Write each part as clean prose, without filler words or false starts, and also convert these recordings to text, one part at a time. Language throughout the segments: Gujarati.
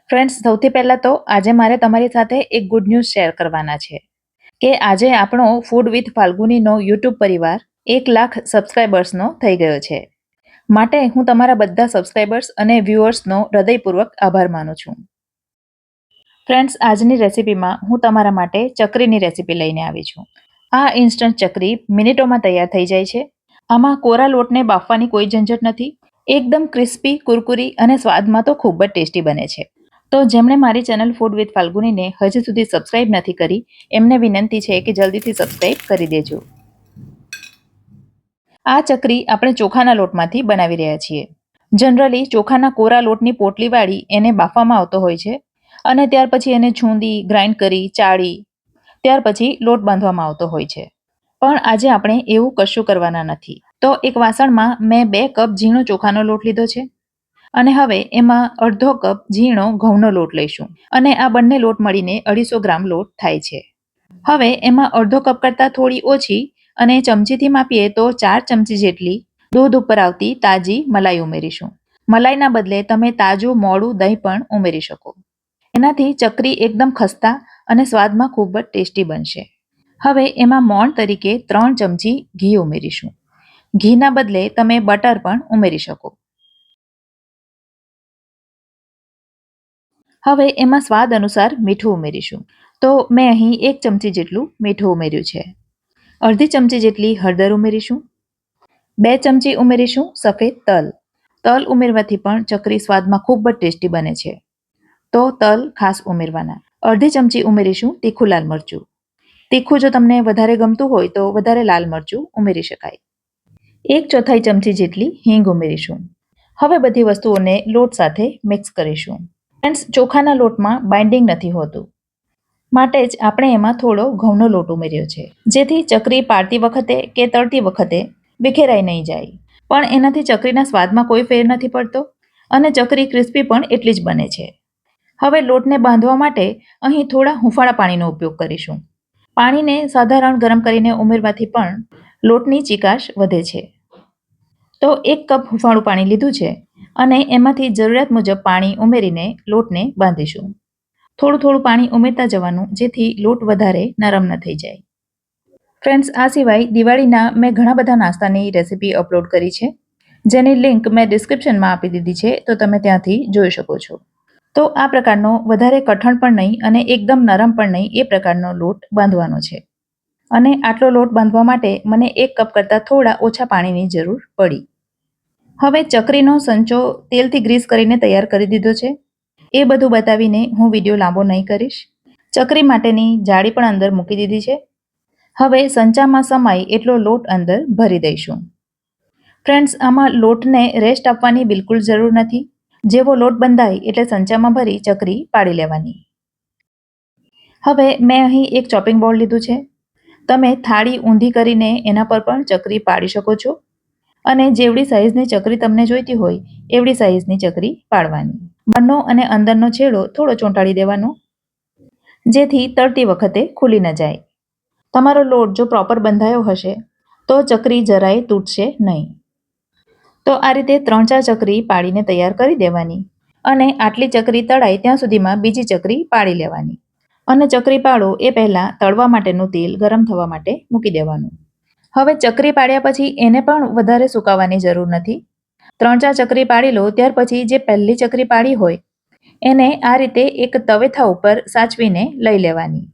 ફ્રેન્ડ્સ, સૌથી પહેલાં તો આજે મારે તમારી સાથે એક ગુડ ન્યૂઝ શેર કરવાના છે કે આજે આપણો ફૂડ વિથ ફાલ્ગુનીનો યુટ્યુબ પરિવાર 1,00,000 સબસ્ક્રાઈબર્સનો થઈ ગયો છે. માટે હું તમારા બધા સબસ્ક્રાઈબર્સ અને વ્યુઅર્સનો હૃદયપૂર્વક આભાર માનું છું. ફ્રેન્ડ્સ, આજની રેસિપીમાં હું તમારા માટે ચકરીની રેસિપી લઈને આવી છું. આ ઇન્સ્ટન્ટ ચકરી મિનિટોમાં તૈયાર થઈ જાય છે. આમાં કોરા લોટને બાફવાની કોઈ ઝંઝટ નથી. એકદમ ક્રિસ્પી, કુરકુરી અને સ્વાદમાં તો ખૂબ જ ટેસ્ટી બને છે. તો જેમણે મારી ચેનલ ફૂડ વિથ ફાલ્ગુનીને હજી સુધી સબસ્ક્રાઇબ નથી કરી, એમને વિનંતી છે કે જલ્દીથી સબસ્ક્રાઇબ કરી દેજો. આ ચકરી આપણે ચોખાના લોટમાંથી બનાવી રહ્યા છીએ. જનરલી ચોખાના કોરા લોટની પોટલી વાળી એને બાફવામાં આવતો હોય છે અને ત્યાર પછી એને છૂંદી, ગ્રાઇન્ડ કરી, ચાળી, ત્યાર પછી લોટ બાંધવામાં આવતો હોય છે. પણ આજે આપણે એવું કશું કરવાના નથી. તો એક વાસણમાં મેં 2 કપ ઝીણો ચોખાનો લોટ લીધો છે અને હવે એમાં અડધો કપ ઝીણો ઘઉંનો લોટ લઈશું અને આ બંને લોટ મળીને 250 ગ્રામ લોટ થાય છે. હવે એમાં અડધો કપ કરતાં થોડી ઓછી અને ચમચીથી માપીએ તો 4 ચમચી જેટલી દૂધ ઉપર આવતી તાજી મલાઈ ઉમેરીશું. મલાઈના બદલે તમે તાજું મોડું દહીં પણ ઉમેરી શકો. એનાથી ચકરી એકદમ ખસ્તા અને સ્વાદમાં ખૂબ જ ટેસ્ટી બનશે. હવે એમાં મોણ તરીકે 3 ચમચી ઘી ઉમેરીશું. ઘીના બદલે તમે બટર પણ ઉમેરી શકો. હવે એમાં સ્વાદ અનુસાર મીઠું ઉમેરીશું. તો મેં અહીં 1 ચમચી જેટલું મીઠું ઉમેર્યું છે. અડધી ચમચી જેટલી હળદર ઉમેરીશું. 2 ચમચી ઉમેરીશું સફેદ તલ. તલ ઉમેરવાથી પણ ચકરી સ્વાદમાં ખૂબ જ ટેસ્ટી બને છે. તો તલ ખાસ ઉમેરવાના. અડધી ચમચી ઉમેરીશું તીખું લાલ મરચું. તીખું જો તમને વધારે ગમતું હોય તો વધારે લાલ મરચું ઉમેરી શકાય. 1/4 ચમચી જેટલી હિંગ ઉમેરીશું. હવે બધી વસ્તુઓને લોટ સાથે મિક્સ કરીશું. ફ્રેન્ડ્સ, ચોખાના લોટમાં બાઇન્ડિંગ નથી હોતું, માટે જ આપણે એમાં થોડો ઘઉંનો લોટ ઉમેર્યો છે, જેથી ચકરી પાડતી વખતે કે તળતી વખતે વિખેરાઈ નહીં જાય. પણ એનાથી ચકરીના સ્વાદમાં કોઈ ફેર નથી પડતો અને ચકરી ક્રિસ્પી પણ એટલી જ બને છે. હવે લોટને બાંધવા માટે અહીં થોડા હૂંફાળા પાણીનો ઉપયોગ કરીશું. પાણીને સાધારણ ગરમ કરીને ઉમેરવાથી પણ લોટની ચીકાશ વધે છે. તો 1 કપ હૂંફાળું પાણી લીધું છે અને એમાંથી જરૂરિયાત મુજબ પાણી ઉમેરીને લોટને બાંધીશું. થોડું થોડું પાણી ઉમેરતા જવાનું, જેથી લોટ વધારે નરમ ન થઈ જાય. ફ્રેન્ડ્સ, આ સિવાય દિવાળીના મેં ઘણા બધા નાસ્તાની રેસિપી અપલોડ કરી છે, જેની લિંક મેં ડિસ્ક્રિપ્શનમાં આપી દીધી છે, તો તમે ત્યાંથી જોઈ શકો છો. તો આ પ્રકારનો વધારે કઠણ પણ નહીં અને એકદમ નરમ પણ નહીં એ પ્રકારનો લોટ બાંધવાનો છે. અને આટલો લોટ બાંધવા માટે મને 1 કપ કરતાં થોડા ઓછા પાણીની જરૂર પડી. હવે ચકરીનો સંચો તેલથી ગ્રીસ કરીને તૈયાર કરી દીધો છે. એ બધું બતાવીને હું વિડીયો લાંબો નહીં કરીશ. ચકરી માટેની જાળી પણ અંદર મૂકી દીધી છે. હવે સંચામાં સમાય એટલો લોટ અંદર ભરી દઈશું. ફ્રેન્ડ્સ, આમાં લોટને રેસ્ટ આપવાની બિલકુલ જરૂર નથી. જેવો લોટ બંધાય એટલે સંચામાં ભરી ચકરી પાડી લેવાની. હવે મેં અહીં એક ચોપિંગ બોર્ડ લીધું છે. તમે થાળી ઊંધી કરીને એના પર પણ ચકરી પાડી શકો છો અને જેવડી સાઈઝની ચકરી તમને જોઈતી હોય એવડી સાઈઝની ચકરી પાડવાની. બહારનો અને અંદરનો છેડો થોડો ચોંટાડી દેવાનો, જેથી તળતી વખતે ખુલી ન જાય. તમારો લોટ જો પ્રોપર બંધાયો હશે તો ચકરી જરાય તૂટશે નહીં. તો આ રીતે 3-4 ચકરી પાડીને તૈયાર કરી દેવાની અને આટલી ચકરી તળાય ત્યાં સુધીમાં બીજી ચકરી પાડી લેવાની. અને ચકરી પાડો એ પહેલાં તળવા માટેનું તેલ ગરમ થવા માટે મૂકી દેવાનું. હવે ચકરી પાડ્યા પછી એને પણ વધારે સુકાવવાની જરૂર નથી. 3-4 ચકરી પાડી લો ત્યાર પછી જે પહેલી ચકરી પાડી હોય એને આ રીતે એક તવેથા ઉપર સાચવીને લઈ લેવાની.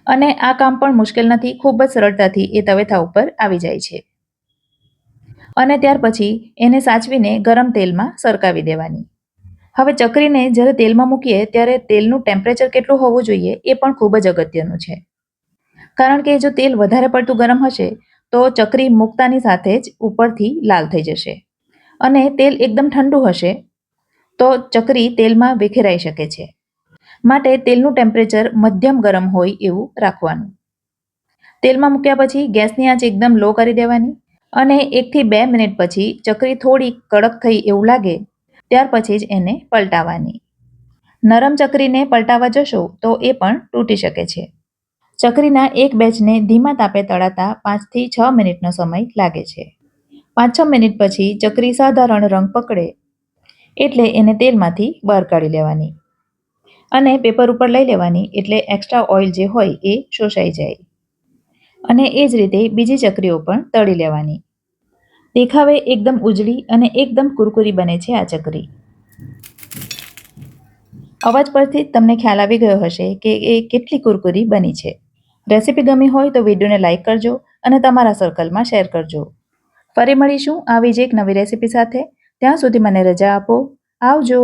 અને આ કામ પણ મુશ્કેલ નથી, ખૂબ જ સરળતાથી એ તવેથા ઉપર આવી જાય છે. અને ત્યાર પછી એને સાચવીને ગરમ તેલમાં સરકાવી દેવાની. હવે ચકરીને જ્યારે તેલમાં મૂકીએ ત્યારે તેલનું ટેમ્પરેચર કેટલું હોવું જોઈએ એ પણ ખૂબ જ અગત્યનું છે. કારણ કે જો તેલ વધારે પડતું ગરમ હશે તો ચકરી મૂકતાની સાથે જ ઉપરથી લાલ થઈ જશે અને તેલ એકદમ ઠંડુ હશે તો ચકરી તેલમાં વિખેરાઈ શકે છે. માટે તેલનું ટેમ્પરેચર મધ્યમ ગરમ હોય એવું રાખવાનું. તેલમાં મૂક્યા પછી ગેસની આંચ એકદમ લો કરી દેવાની અને 1 થી 2 મિનિટ પછી ચકરી થોડી કડક થઈ એવું લાગે ત્યાર પછી જ એને પલટાવવાની. નરમ ચકરીને પલટાવવા જશો તો એ પણ તૂટી શકે છે. ચકરીના એક બેચને ધીમા તાપે તળાતા 5 થી 6 મિનિટનો સમય લાગે છે. 5-6 મિનિટ પછી ચકરી સાધારણ રંગ પકડે એટલે એને તેલમાંથી બહાર કાઢી લેવાની. અને પેપર ઉપર લઈ લેવાની એટલે એક્સ્ટ્રા ઓઇલ જે હોય એ શોષાઈ જાય. અને એ જ રીતે બીજી ચકરીઓ પણ તળી લેવાની. દેખાવે એકદમ ઉજળી અને એકદમ કુરકુરી બને છે આ ચકરી. અવાજ પરથી તમને ખ્યાલ આવી ગયો હશે કે એ કેટલી કુરકુરી બની છે. રેસીપી ગમી હોય તો વિડીયોને લાઇક કરજો અને તમારા સર્કલમાં શેર કરજો. ફરી મળીશું આવી જ એક નવી રેસીપી સાથે. ત્યાં સુધી મને રજા આપો. આવજો.